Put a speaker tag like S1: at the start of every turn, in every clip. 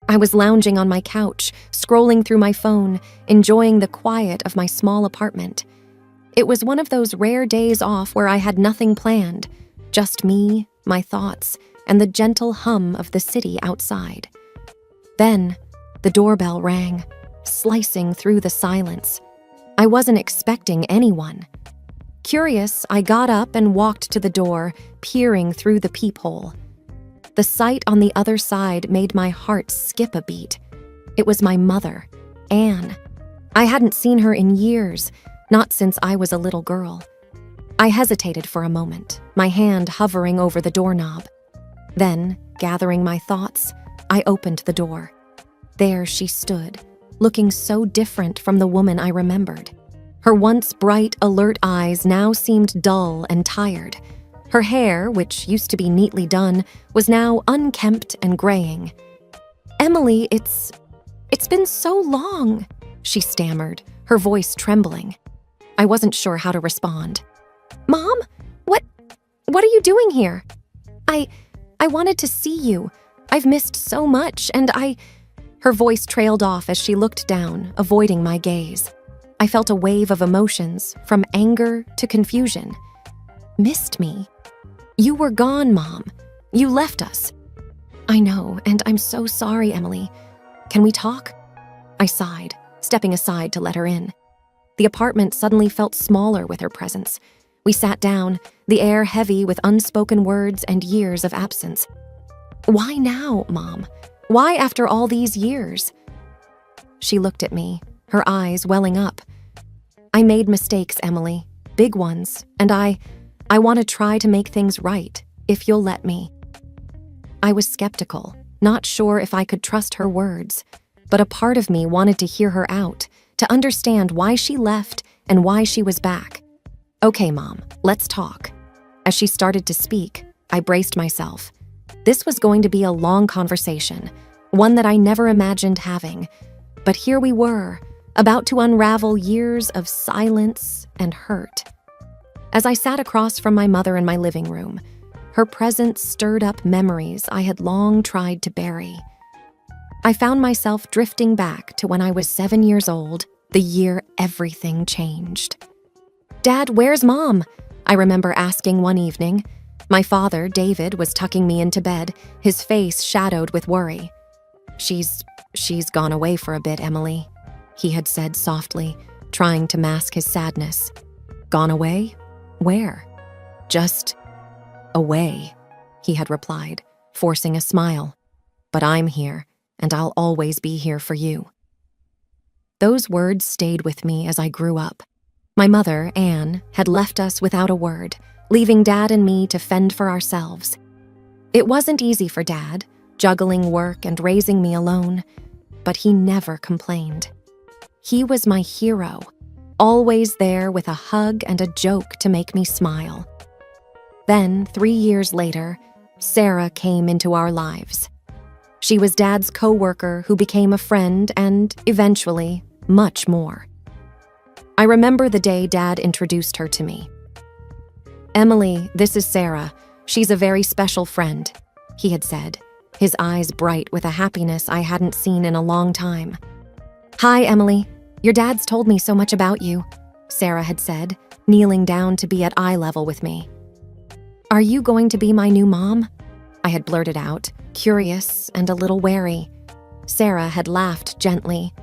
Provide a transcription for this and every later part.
S1: I was lounging on my couch, scrolling through my phone, enjoying the quiet of my small apartment. It was one of those rare days off where I had nothing planned, just me, my thoughts, and the gentle hum of the city outside. Then, the doorbell rang, slicing through the silence. I wasn't expecting anyone. Curious, I got up and walked to the door, peering through the peephole. The sight on the other side made my heart skip a beat. It was my mother, Anne. I hadn't seen her in years, not since I was a little girl. I hesitated for a moment, my hand hovering over the doorknob. Then, gathering my thoughts, I opened the door. There she stood, looking so different from the woman I remembered. Her once bright, alert eyes now seemed dull and tired. Her hair, which used to be neatly done, was now unkempt and graying. "Emily, it's been so long," she stammered, her voice trembling. I wasn't sure how to respond. "Mom, what are you doing here? I wanted to see you. I've missed so much, and Her voice trailed off as she looked down, avoiding my gaze. I felt a wave of emotions, from anger to confusion. "Missed me? You were gone, Mom. You left us." "I know, and I'm so sorry, Emily. Can we talk?" I sighed, stepping aside to let her in. The apartment suddenly felt smaller with her presence. We sat down, the air heavy with unspoken words and years of absence. "Why now, Mom? Why after all these years?" She looked at me, her eyes welling up. "I made mistakes, Emily, big ones, and I want to try to make things right, if you'll let me." I was skeptical, not sure if I could trust her words, but a part of me wanted to hear her out, to understand why she left and why she was back. "Okay, Mom, let's talk." As she started to speak, I braced myself. This was going to be a long conversation, one that I never imagined having. But here we were, about to unravel years of silence and hurt. As I sat across from my mother in my living room, her presence stirred up memories I had long tried to bury. I found myself drifting back to when I was 7 years old, the year everything changed. "Dad, where's Mom?" I remember asking one evening. My father, David, was tucking me into bed, his face shadowed with worry. She's gone away for a bit, Emily," he had said softly, trying to mask his sadness. "Gone away? Where?" "Just away," he had replied, forcing a smile. "But I'm here, and I'll always be here for you." Those words stayed with me as I grew up. My mother, Anne, had left us without a word, leaving Dad and me to fend for ourselves. It wasn't easy for Dad, juggling work and raising me alone, but he never complained. He was my hero, always there with a hug and a joke to make me smile. Then, 3 years later, Sarah came into our lives. She was Dad's co-worker who became a friend and, eventually, much more. I remember the day Dad introduced her to me. "Emily, this is Sarah. She's a very special friend," he had said, his eyes bright with a happiness I hadn't seen in a long time. "Hi, Emily. Your dad's told me so much about you," Sarah had said, kneeling down to be at eye level with me. "Are you going to be my new mom?" I had blurted out, curious and a little wary. Sarah had laughed gently.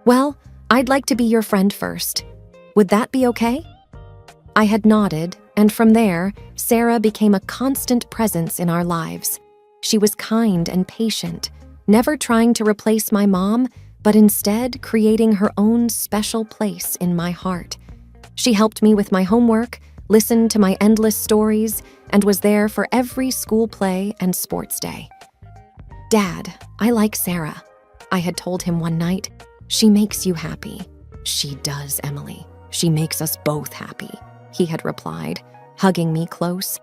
S1: "Well, I'd like to be your friend first. Would that be okay?" I had nodded, and from there, Sarah became a constant presence in our lives. She was kind and patient, never trying to replace my mom, but instead creating her own special place in my heart. She helped me with my homework, listened to my endless stories, and was there for every school play and sports day. "Dad, I like Sarah," I had told him one night. "She makes you happy." "She does, Emily. She makes us both happy," he had replied, hugging me close.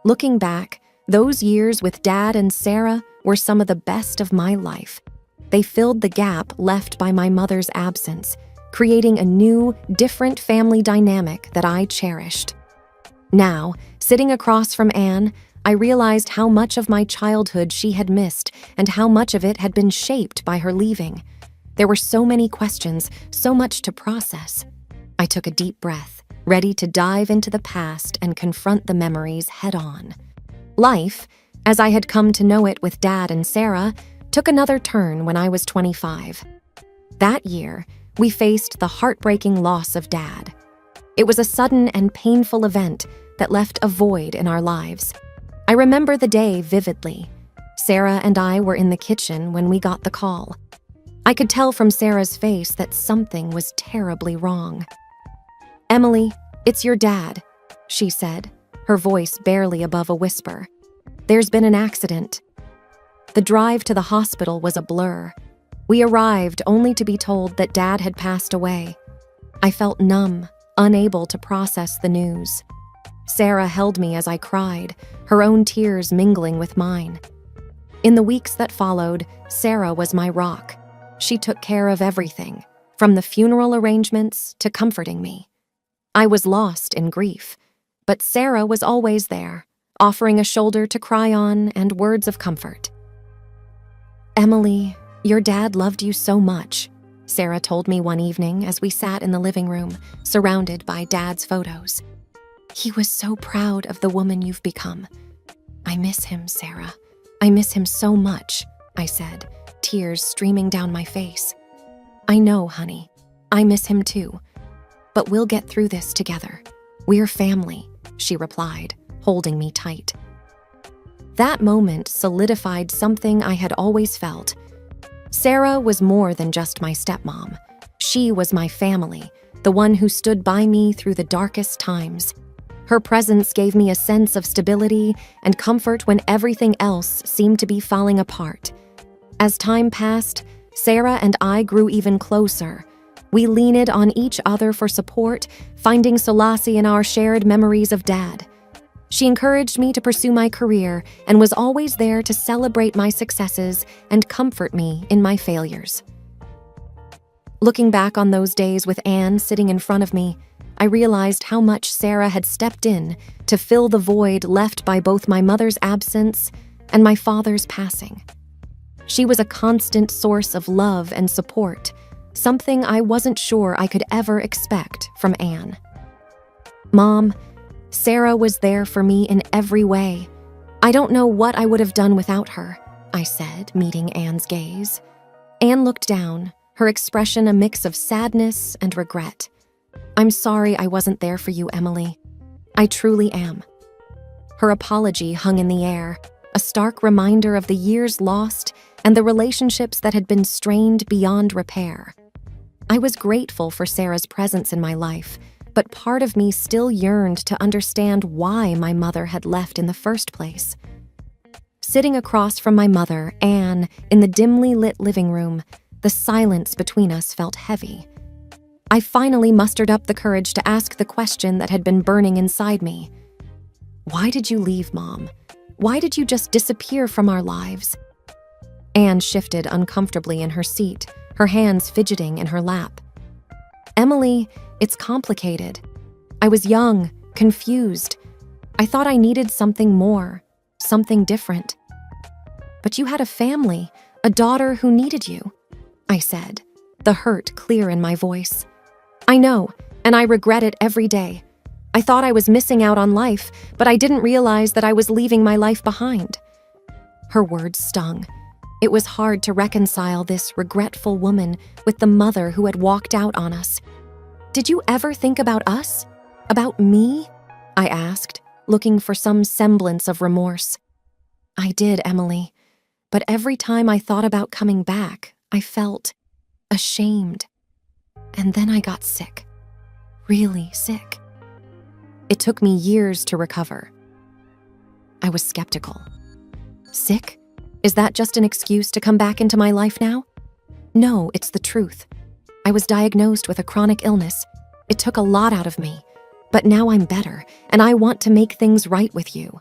S1: Looking back, those years with Dad and Sarah were some of the best of my life. They filled the gap left by my mother's absence, creating a new, different family dynamic that I cherished. Now, sitting across from Anne, I realized how much of my childhood she had missed and how much of it had been shaped by her leaving. There were so many questions, so much to process. I took a deep breath, ready to dive into the past and confront the memories head-on. Life, as I had come to know it with Dad and Sarah, took another turn when I was 25. That year, we faced the heartbreaking loss of Dad. It was a sudden and painful event that left a void in our lives. I remember the day vividly. Sarah and I were in the kitchen when we got the call. I could tell from Sarah's face that something was terribly wrong. "Emily, it's your dad," she said, her voice barely above a whisper. "There's been an accident." The drive to the hospital was a blur. We arrived only to be told that Dad had passed away. I felt numb, unable to process the news. Sarah held me as I cried, her own tears mingling with mine. In the weeks that followed, Sarah was my rock. She took care of everything, from the funeral arrangements to comforting me. I was lost in grief, but Sarah was always there, offering a shoulder to cry on and words of comfort. "Emily, your dad loved you so much," Sarah told me one evening as we sat in the living room, surrounded by Dad's photos. "He was so proud of the woman you've become." "I miss him, Sarah. I miss him so much," I said, tears streaming down my face. "I know, honey. I miss him too. But we'll get through this together. We're family," she replied, holding me tight. That moment solidified something I had always felt. Sarah was more than just my stepmom. She was my family, the one who stood by me through the darkest times. Her presence gave me a sense of stability and comfort when everything else seemed to be falling apart. As time passed, Sarah and I grew even closer. We leaned on each other for support, finding solace in our shared memories of Dad. She encouraged me to pursue my career and was always there to celebrate my successes and comfort me in my failures. Looking back on those days with Anne sitting in front of me, I realized how much Sarah had stepped in to fill the void left by both my mother's absence and my father's passing. She was a constant source of love and support, something I wasn't sure I could ever expect from Anne. "Mom, Sarah was there for me in every way. I don't know what I would have done without her," I said, meeting Anne's gaze. Anne looked down, her expression a mix of sadness and regret. "I'm sorry I wasn't there for you, Emily. I truly am." Her apology hung in the air, a stark reminder of the years lost and the relationships that had been strained beyond repair. I was grateful for Sarah's presence in my life, but part of me still yearned to understand why my mother had left in the first place. Sitting across from my mother, Anne, in the dimly lit living room, the silence between us felt heavy. I finally mustered up the courage to ask the question that had been burning inside me. "Why did you leave, Mom? Why did you just disappear from our lives?" Anne shifted uncomfortably in her seat, her hands fidgeting in her lap. "Emily, it's complicated. I was young, confused. I thought I needed something more, something different. But you had a family, a daughter who needed you," I said, the hurt clear in my voice. "I know, and I regret it every day. I thought I was missing out on life, but I didn't realize that I was leaving my life behind." Her words stung. It was hard to reconcile this regretful woman with the mother who had walked out on us. "Did you ever think about us? About me?" I asked, looking for some semblance of remorse. "I did, Emily, but every time I thought about coming back, I felt ashamed. And then I got sick. Really sick. It took me years to recover." I was skeptical. "Sick? Is that just an excuse to come back into my life now?" "No, it's the truth. I was diagnosed with a chronic illness. It took a lot out of me, but now I'm better, and I want to make things right with you."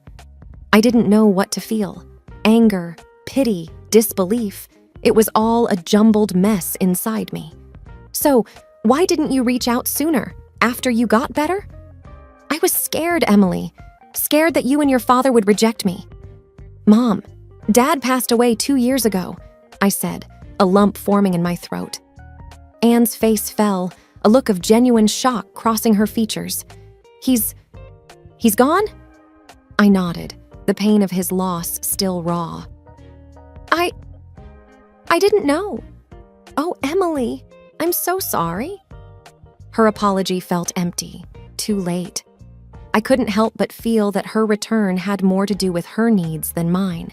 S1: I didn't know what to feel. Anger, pity, disbelief. It was all a jumbled mess inside me. "So, why didn't you reach out sooner, after you got better?" "I was scared, Emily. Scared that you and your father would reject me." "Mom, Dad passed away 2 years ago," I said, a lump forming in my throat. Anne's face fell, a look of genuine shock crossing her features. He's gone?" I nodded, the pain of his loss still raw. I didn't know. Oh, Emily, I'm so sorry." Her apology felt empty, too late. I couldn't help but feel that her return had more to do with her needs than mine.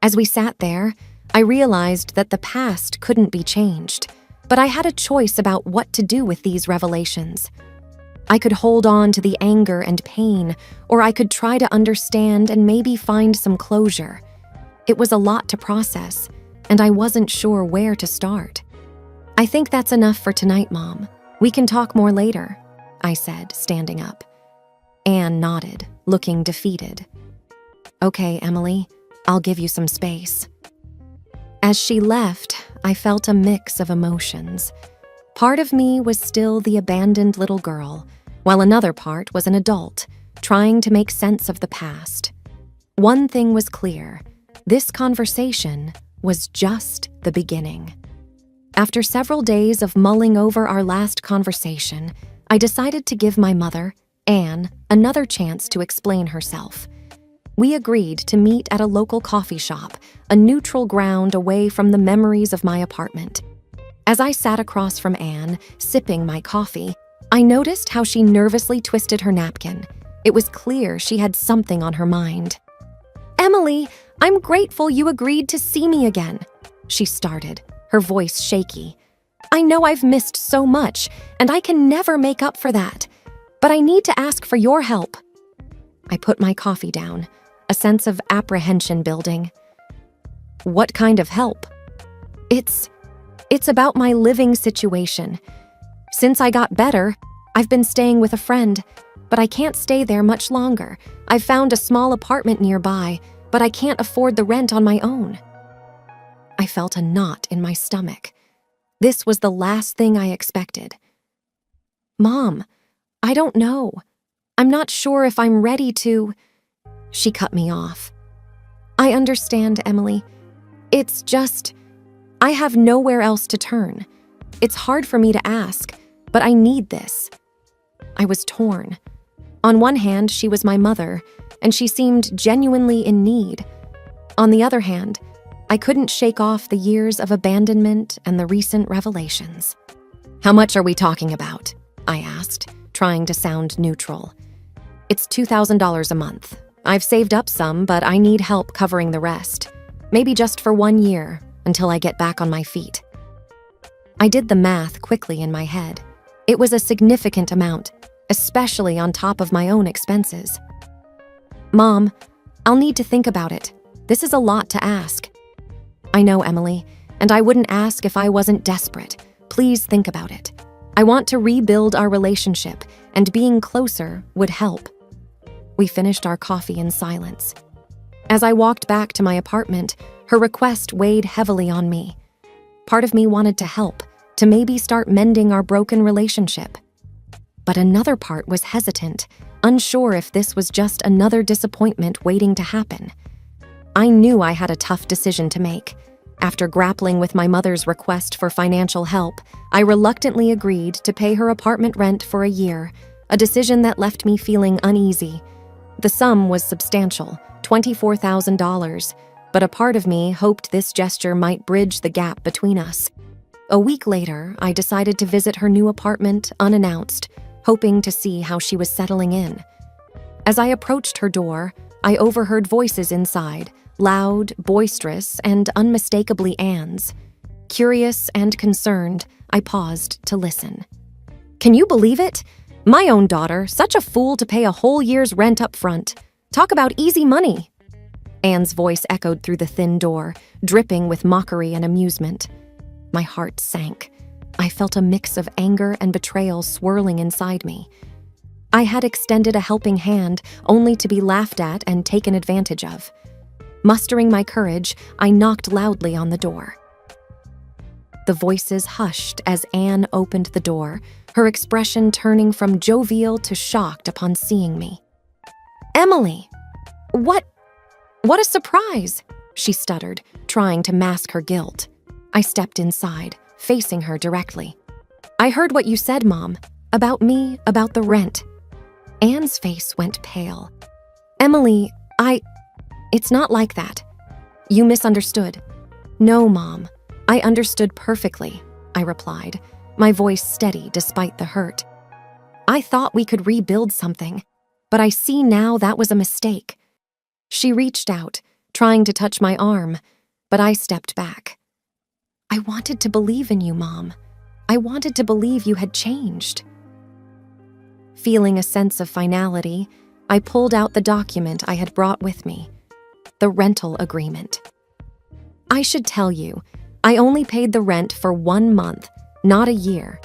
S1: As we sat there, I realized that the past couldn't be changed, but I had a choice about what to do with these revelations. I could hold on to the anger and pain, or I could try to understand and maybe find some closure. It was a lot to process, and I wasn't sure where to start. "I think that's enough for tonight, Mom. We can talk more later," I said, standing up. Anne nodded, looking defeated. "Okay, Emily, I'll give you some space." As she left, I felt a mix of emotions. Part of me was still the abandoned little girl, while another part was an adult, trying to make sense of the past. One thing was clear: this conversation was just the beginning. After several days of mulling over our last conversation, I decided to give my mother, Anne, another chance to explain herself. We agreed to meet at a local coffee shop, a neutral ground away from the memories of my apartment. As I sat across from Anne, sipping my coffee, I noticed how she nervously twisted her napkin. It was clear she had something on her mind. "Emily, I'm grateful you agreed to see me again," she started, her voice shaky. "I know I've missed so much, and I can never make up for that. But I need to ask for your help." I put my coffee down, a sense of apprehension building. "What kind of help?" It's about my living situation. Since I got better, I've been staying with a friend, but I can't stay there much longer. I've found a small apartment nearby, but I can't afford the rent on my own." I felt a knot in my stomach. This was the last thing I expected. "Mom, I don't know. I'm not sure if I'm ready to—" She cut me off. "I understand, Emily. It's just, I have nowhere else to turn. It's hard for me to ask, but I need this." I was torn. On one hand, she was my mother, and she seemed genuinely in need. On the other hand, I couldn't shake off the years of abandonment and the recent revelations. "How much are we talking about?" I asked, trying to sound neutral. "It's $2,000 a month. I've saved up some, but I need help covering the rest. Maybe just for 1 year, until I get back on my feet." I did the math quickly in my head. It was a significant amount, especially on top of my own expenses. "Mom, I'll need to think about it. This is a lot to ask." "I know, Emily, and I wouldn't ask if I wasn't desperate. Please think about it. I want to rebuild our relationship, and being closer would help." We finished our coffee in silence. As I walked back to my apartment, her request weighed heavily on me. Part of me wanted to help, to maybe start mending our broken relationship. But another part was hesitant, unsure if this was just another disappointment waiting to happen. I knew I had a tough decision to make. After grappling with my mother's request for financial help, I reluctantly agreed to pay her apartment rent for a year, a decision that left me feeling uneasy. The sum was substantial, $24,000, but a part of me hoped this gesture might bridge the gap between us. A week later, I decided to visit her new apartment unannounced, hoping to see how she was settling in. As I approached her door, I overheard voices inside, loud, boisterous, and unmistakably Anne's. Curious and concerned, I paused to listen. "Can you believe it? My own daughter, such a fool to pay a whole year's rent up front. Talk about easy money." Anne's voice echoed through the thin door, dripping with mockery and amusement. My heart sank. I felt a mix of anger and betrayal swirling inside me. I had extended a helping hand only to be laughed at and taken advantage of. Mustering my courage, I knocked loudly on the door. The voices hushed as Anne opened the door, her expression turning from jovial to shocked upon seeing me. Emily! What a surprise!" she stuttered, trying to mask her guilt. I stepped inside, facing her directly. "I heard what you said, Mom. About me, about the rent." Anne's face went pale. "Emily, it's not like that. You misunderstood." "No, Mom. I understood perfectly," I replied, my voice steady despite the hurt. "I thought we could rebuild something, but I see now that was a mistake." She reached out, trying to touch my arm, but I stepped back. "I wanted to believe in you, Mom. I wanted to believe you had changed." Feeling a sense of finality, I pulled out the document I had brought with me, the rental agreement. I should tell you, I only paid the rent for 1 month, not a year.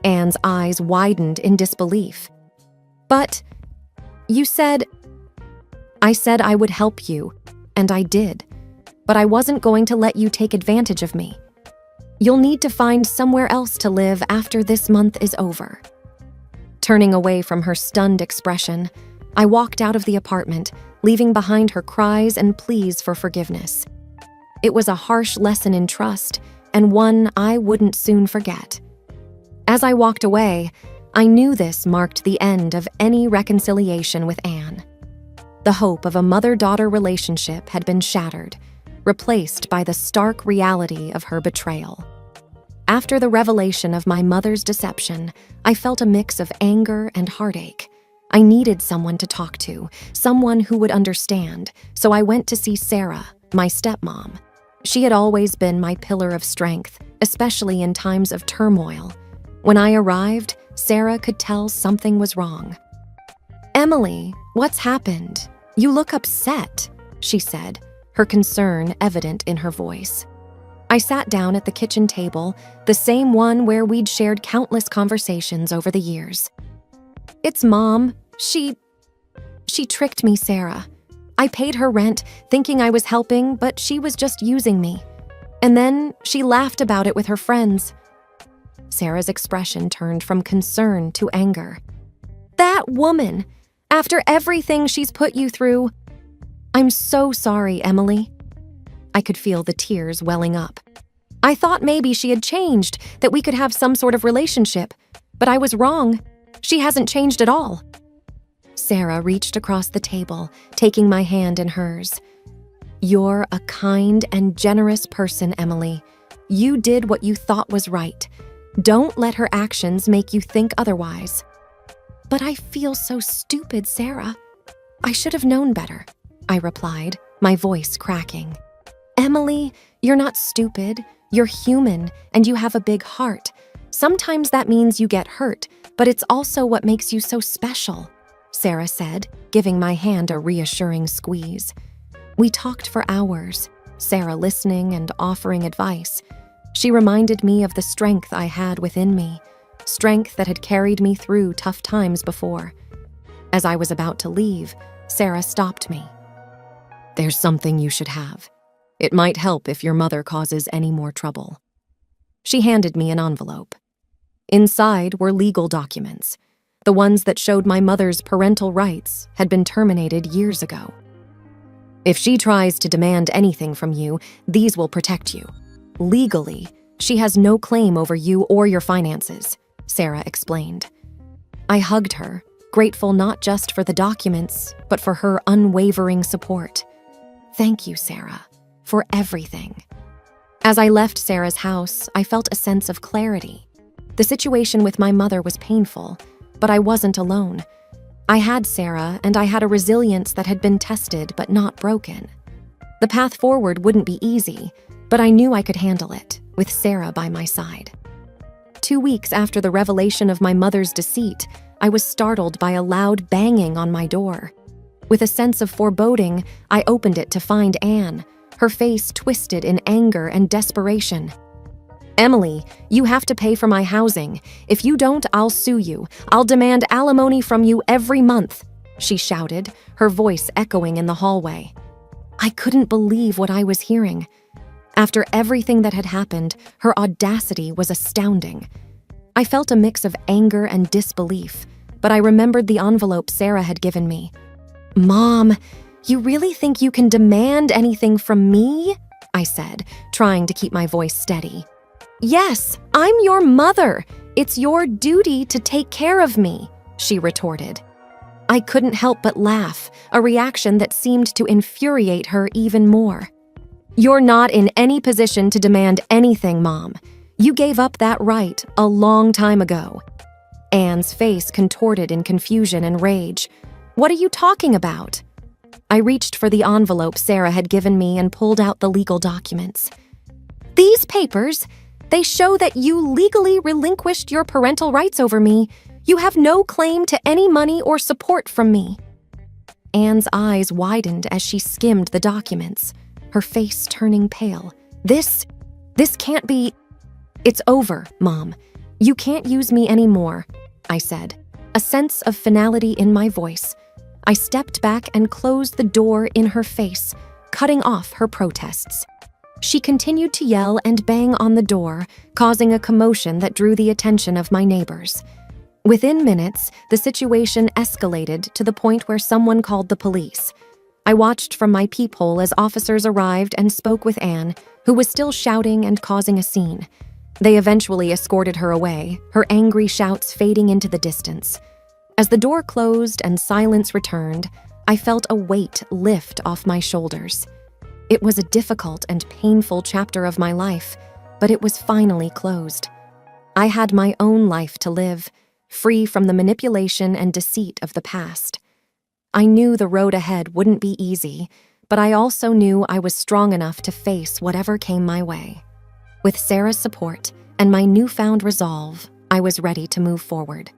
S1: Anne's eyes widened in disbelief. "But you said—" "I said I would help you, and I did, but I wasn't going to let you take advantage of me. You'll need to find somewhere else to live after this month is over." Turning away from her stunned expression, I walked out of the apartment, leaving behind her cries and pleas for forgiveness. It was a harsh lesson in trust, and one I wouldn't soon forget. As I walked away, I knew this marked the end of any reconciliation with Anne. The hope of a mother-daughter relationship had been shattered, replaced by the stark reality of her betrayal. After the revelation of my mother's deception, I felt a mix of anger and heartache. I needed someone to talk to, someone who would understand, so I went to see Sarah, my stepmom. She had always been my pillar of strength, especially in times of turmoil. When I arrived, Sarah could tell something was wrong. "Emily, what's happened? You look upset," she said, her concern evident in her voice. I sat down at the kitchen table, the same one where we'd shared countless conversations over the years. "It's Mom. She tricked me, Sarah. I paid her rent, thinking I was helping, but she was just using me. And then she laughed about it with her friends." Sarah's expression turned from concern to anger. "That woman! After everything she's put you through—" "I'm so sorry, Emily." I could feel the tears welling up. "I thought maybe she had changed, that we could have some sort of relationship. But I was wrong. She hasn't changed at all." Sarah reached across the table, taking my hand in hers. "You're a kind and generous person, Emily. You did what you thought was right. Don't let her actions make you think otherwise." "But I feel so stupid, Sarah. I should have known better," I replied, my voice cracking. "Emily, you're not stupid. You're human, and you have a big heart. Sometimes that means you get hurt, but it's also what makes you so special," Sarah said, giving my hand a reassuring squeeze. We talked for hours, Sarah listening and offering advice. She reminded me of the strength I had within me, strength that had carried me through tough times before. As I was about to leave, Sarah stopped me. "There's something you should have. It might help if your mother causes any more trouble." She handed me an envelope. Inside were legal documents. The ones that showed my mother's parental rights had been terminated years ago. "If she tries to demand anything from you, these will protect you. Legally, she has no claim over you or your finances," Sarah explained. I hugged her, grateful not just for the documents, but for her unwavering support. "Thank you, Sarah, for everything." As I left Sarah's house, I felt a sense of clarity. The situation with my mother was painful, but I wasn't alone. I had Sarah, and I had a resilience that had been tested but not broken. The path forward wouldn't be easy, but I knew I could handle it, with Sarah by my side. 2 weeks after the revelation of my mother's deceit, I was startled by a loud banging on my door. With a sense of foreboding, I opened it to find Anne, her face twisted in anger and desperation. "Emily, you have to pay for my housing. If you don't, I'll sue you. I'll demand alimony from you every month," she shouted, her voice echoing in the hallway. I couldn't believe what I was hearing. After everything that had happened, her audacity was astounding. I felt a mix of anger and disbelief, but I remembered the envelope Sarah had given me. "Mom, you really think you can demand anything from me?" I said, trying to keep my voice steady. "Yes, I'm your mother. It's your duty to take care of me," she retorted. I couldn't help but laugh, a reaction that seemed to infuriate her even more. "You're not in any position to demand anything, Mom. You gave up that right a long time ago." Anne's face contorted in confusion and rage. "What are you talking about?" I reached for the envelope Sarah had given me and pulled out the legal documents. "These papers, they show that you legally relinquished your parental rights over me. You have no claim to any money or support from me." Anne's eyes widened as she skimmed the documents, her face turning pale. This can't be." "It's over, Mom. You can't use me anymore," I said, a sense of finality in my voice. I stepped back and closed the door in her face, cutting off her protests. She continued to yell and bang on the door, causing a commotion that drew the attention of my neighbors. Within minutes, the situation escalated to the point where someone called the police. I watched from my peephole as officers arrived and spoke with Anne, who was still shouting and causing a scene. They eventually escorted her away, her angry shouts fading into the distance. As the door closed and silence returned, I felt a weight lift off my shoulders. It was a difficult and painful chapter of my life, but it was finally closed. I had my own life to live, free from the manipulation and deceit of the past. I knew the road ahead wouldn't be easy, but I also knew I was strong enough to face whatever came my way. With Sarah's support and my newfound resolve, I was ready to move forward.